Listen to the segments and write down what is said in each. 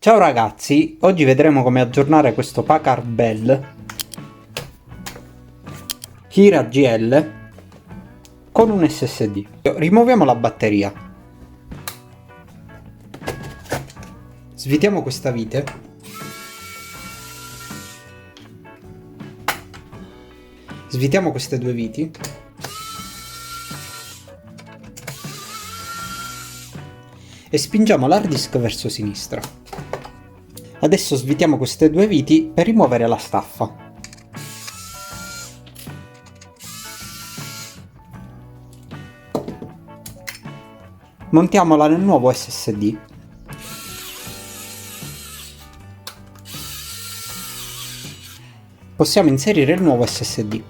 Ciao ragazzi, oggi vedremo come aggiornare questo Packard Bell Kira GL con un SSD. Rimuoviamo la batteria, svitiamo questa vite, svitiamo queste due viti e spingiamo l'hard disk verso sinistra. Adesso svitiamo queste due viti per rimuovere la staffa. Montiamola nel nuovo SSD. Possiamo inserire il nuovo SSD.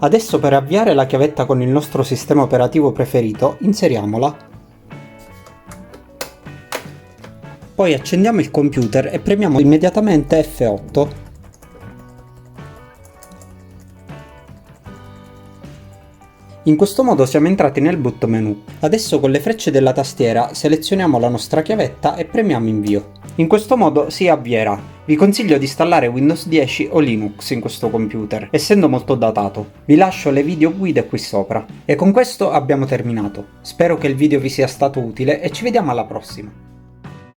Adesso per avviare la chiavetta con il nostro sistema operativo preferito, inseriamola. Poi accendiamo il computer e premiamo immediatamente F8. In questo modo siamo entrati nel boot menu. Adesso con le frecce della tastiera selezioniamo la nostra chiavetta e premiamo invio. In questo modo si avvierà. Vi consiglio di installare Windows 10 o Linux in questo computer, essendo molto datato. Vi lascio le video guide qui sopra. E con questo abbiamo terminato. Spero che il video vi sia stato utile e ci vediamo alla prossima.